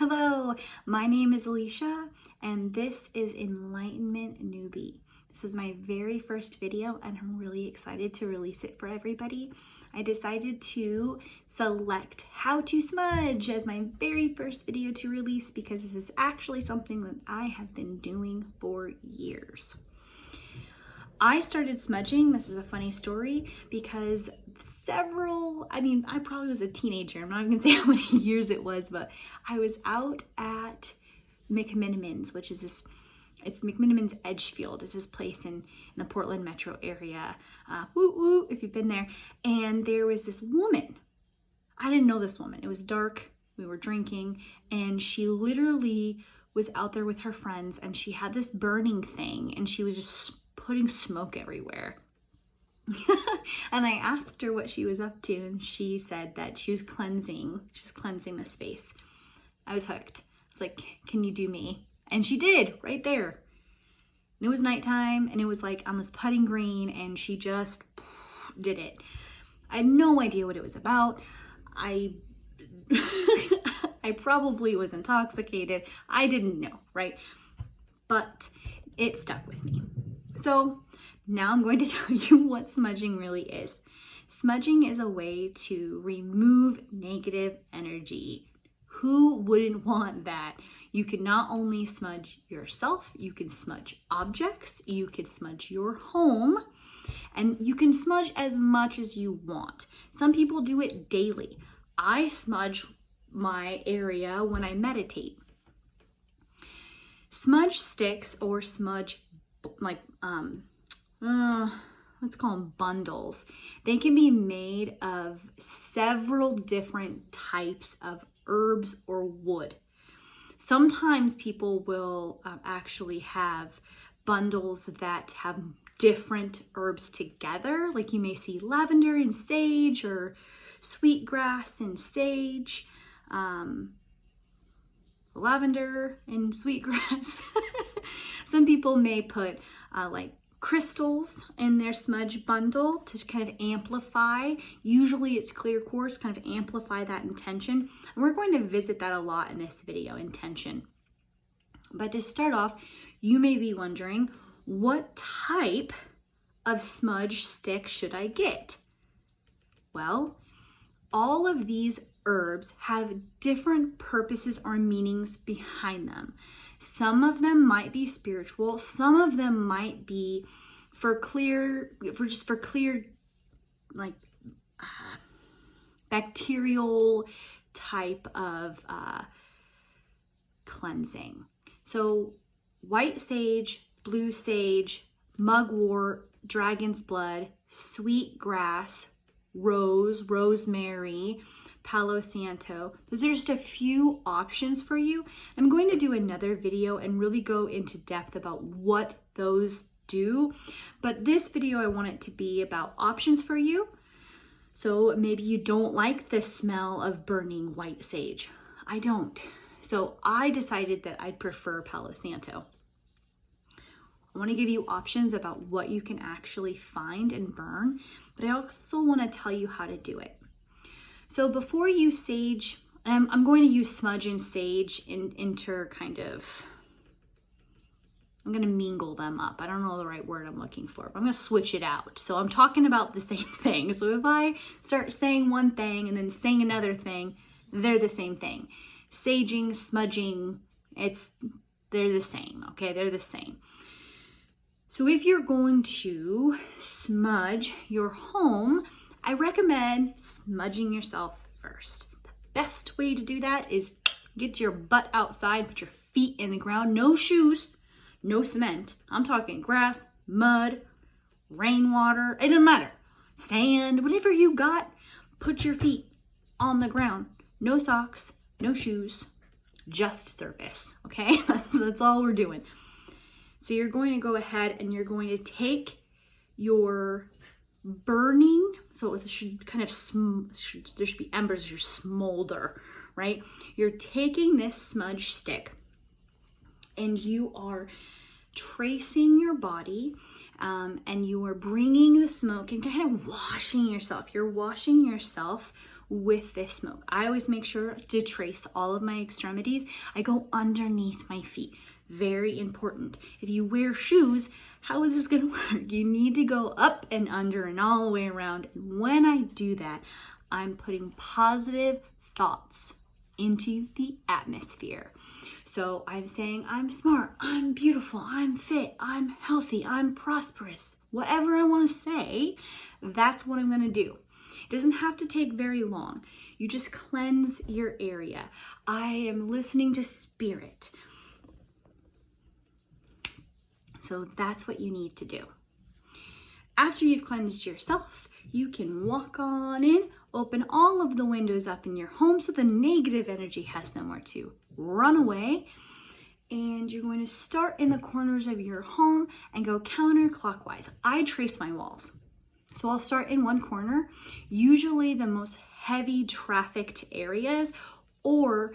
Hello, my name is Alicia, and this is Enlightenment Newbie. This is my very first video, and I'm really excited to release it for everybody. I decided to select how to smudge as my very first video to release because this is actually something that I have been doing for years. I started smudging, this is a funny story, because I probably was a teenager. I'm not even gonna say how many years it was, but I was out at McMenamins, which is it's McMenamins Edgefield. It's this place in the Portland metro area. Woo woo, if you've been there. And there was this woman. I didn't know this woman. It was dark, we were drinking, and she literally was out there with her friends, and she had this burning thing, and she was just putting smoke everywhere. And I asked her what she was up to, and she said that she was cleansing the space. I was hooked. It's like, can you do me? And she did, right there. And it was nighttime, and it was like on this putting green, and she just did it. I had no idea what it was about. I probably was intoxicated. I didn't know, right? But it stuck with me. So now I'm going to tell you what smudging really is. Smudging is a way to remove negative energy. Who wouldn't want that? You can not only smudge yourself, you can smudge objects, you can smudge your home, and you can smudge as much as you want. Some people do it daily. I smudge my area when I meditate. Smudge sticks or smudge let's call them bundles. They can be made of several different types of herbs or wood. Sometimes people will actually have bundles that have different herbs together. Like you may see lavender and sage or sweetgrass and sage, lavender and sweetgrass. Some people may put like crystals in their smudge bundle to kind of amplify. Usually it's clear quartz, kind of amplify that intention. And we're going to visit that a lot in this video, intention. But to start off, you may be wondering, what type of smudge stick should I get? Well, all of these herbs have different purposes or meanings behind them. Some of them might be spiritual, some of them might be for clear like bacterial type of cleansing. So white sage, blue sage, mugwort, dragon's blood, sweetgrass, rose, rosemary, Palo Santo. Those are just a few options for you. I'm going to do another video and really go into depth about what those do. But this video, I want it to be about options for you. So maybe you don't like the smell of burning white sage. I don't. So I decided that I'd prefer Palo Santo. I want to give you options about what you can actually find and burn, but I also want to tell you how to do it. So before you use sage, I'm going to use smudge and sage I'm going to mingle them up. I don't know the right word I'm looking for, but I'm going to switch it out. So I'm talking about the same thing. So if I start saying one thing and then saying another thing, they're the same thing. Saging, smudging, they're the same, okay? They're the same. So if you're going to smudge your home, I recommend smudging yourself first. The best way to do that is get your butt outside, put your feet in the ground, no shoes, no cement. I'm talking grass, mud, rainwater, it doesn't matter. Sand, whatever you got, put your feet on the ground. No socks, no shoes, just surface, okay? That's all we're doing. So you're going to go ahead and you're going to take your burning, so it should kind of there should be embers, your smolder, right? You're taking this smudge stick and you are tracing your body, and you are bringing the smoke and kind of washing yourself. You're washing yourself with this smoke. I always make sure to trace all of my extremities. I go underneath my feet. Very important. If you wear shoes, how is this going to work? You need to go up and under and all the way around. And when I do that, I'm putting positive thoughts into the atmosphere. So I'm saying I'm smart, I'm beautiful, I'm fit, I'm healthy, I'm prosperous. Whatever I want to say, that's what I'm going to do. It doesn't have to take very long. You just cleanse your area. I am listening to spirit. So that's what you need to do. After you've cleansed yourself, you can walk on in, open all of the windows up in your home so the negative energy has somewhere to run away. And you're going to start in the corners of your home and go counterclockwise. I trace my walls. So I'll start in one corner, usually the most heavy trafficked areas or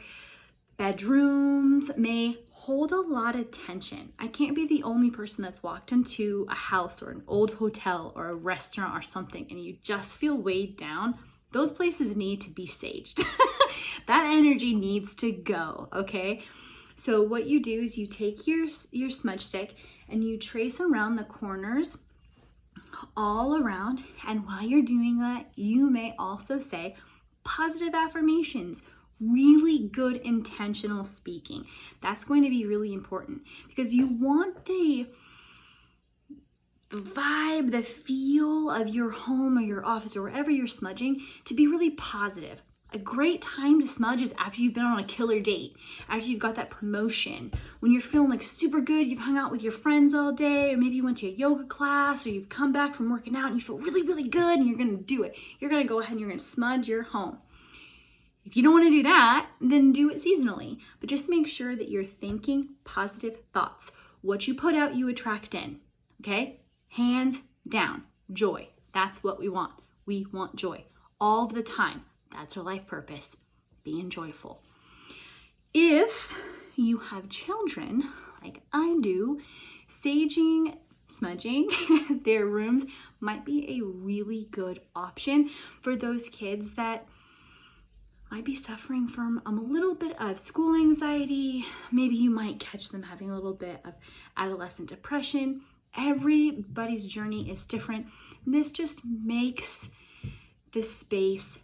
bedrooms may hold a lot of tension. I can't be the only person that's walked into a house or an old hotel or a restaurant or something and you just feel weighed down. Those places need to be saged. That energy needs to go, okay? So what you do is you take your smudge stick and you trace around the corners all around. And while you're doing that, you may also say positive affirmations, really good intentional speaking. That's going to be really important because you want the vibe, the feel of your home or your office or wherever you're smudging to be really positive. A great time to smudge is after you've been on a killer date, after you've got that promotion, when you're feeling like super good, you've hung out with your friends all day, or maybe you went to a yoga class, or you've come back from working out and you feel really, really good and you're gonna do it. You're gonna go ahead and you're gonna smudge your home. If you don't wanna do that, then do it seasonally, but just make sure that you're thinking positive thoughts. What you put out, you attract in, okay? Hands down, joy. That's what we want. We want joy all the time. That's our life purpose, being joyful. If you have children, like I do, saging, smudging their rooms might be a really good option for those kids that might be suffering from a little bit of school anxiety. Maybe you might catch them having a little bit of adolescent depression. Everybody's journey is different. This just makes the space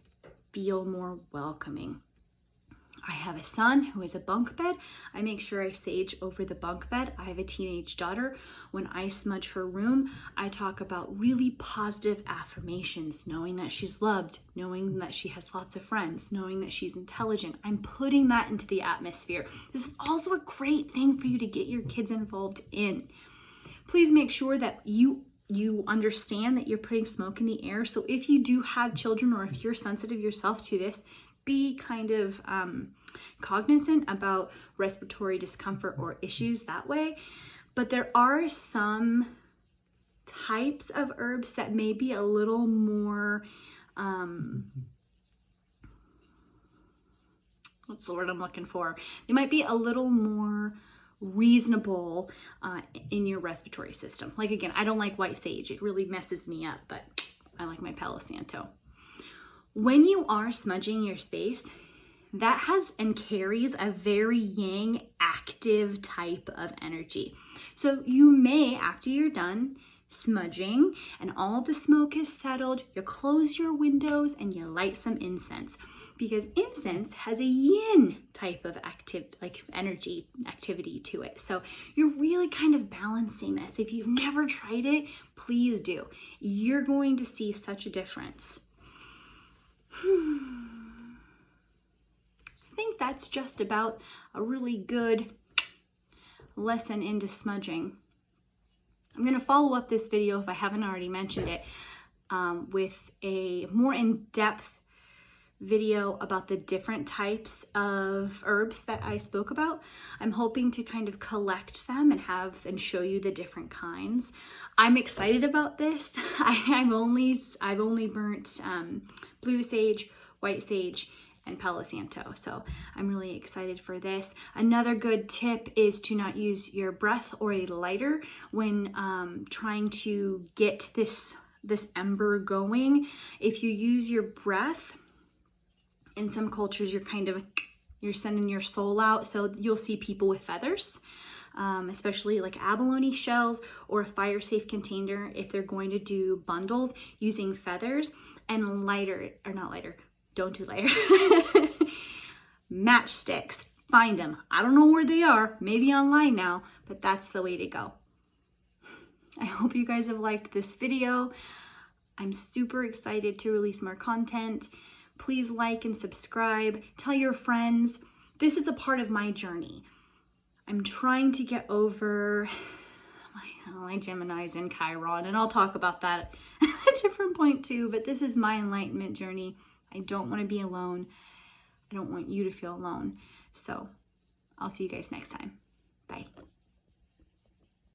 feel more welcoming. I have a son who is a bunk bed. I make sure I sage over the bunk bed. I have a teenage daughter. When I smudge her room, I talk about really positive affirmations, knowing that she's loved, knowing that she has lots of friends, knowing that she's intelligent. I'm putting that into the atmosphere. This is also a great thing for you to get your kids involved in. Please make sure that you understand that you're putting smoke in the air. So if you do have children or if you're sensitive yourself to this, be kind of cognizant about respiratory discomfort or issues that way. But there are some types of herbs that may be a little more, what's the word I'm looking for? They might be a little more reasonable in your respiratory system. Like again, I don't like white sage. It really messes me up, but I like my Palo Santo. When you are smudging your space, that has and carries a very yang, active type of energy. So you may, after you're done smudging and all the smoke is settled, you close your windows and you light some incense, because incense has a yin type of energy activity to it. So you're really kind of balancing this. If you've never tried it, please do. You're going to see such a difference. I think that's just about a really good lesson into smudging. I'm going to follow up this video, if I haven't already mentioned it, with a more in-depth video about the different types of herbs that I spoke about. I'm hoping to kind of collect them and show you the different kinds. I'm excited about this. I've only burnt blue sage, white sage, and Palo Santo. So I'm really excited for this. Another good tip is to not use your breath or a lighter when trying to get this ember going. If you use your breath, In some cultures, you're sending your soul out. So you'll see people with feathers, especially like abalone shells or a fire safe container if they're going to do bundles using feathers, and don't do lighter, matchsticks. Find them. I don't know where they are, maybe online now, but that's the way to go. I hope you guys have liked this video. I'm super excited to release more content. Please like and subscribe. Tell your friends. This is a part of my journey. I'm trying to get over my Gemini's in Chiron, and I'll talk about that at a different point too, but this is my enlightenment journey. I don't want to be alone. I don't want you to feel alone. So I'll see you guys next time. Bye.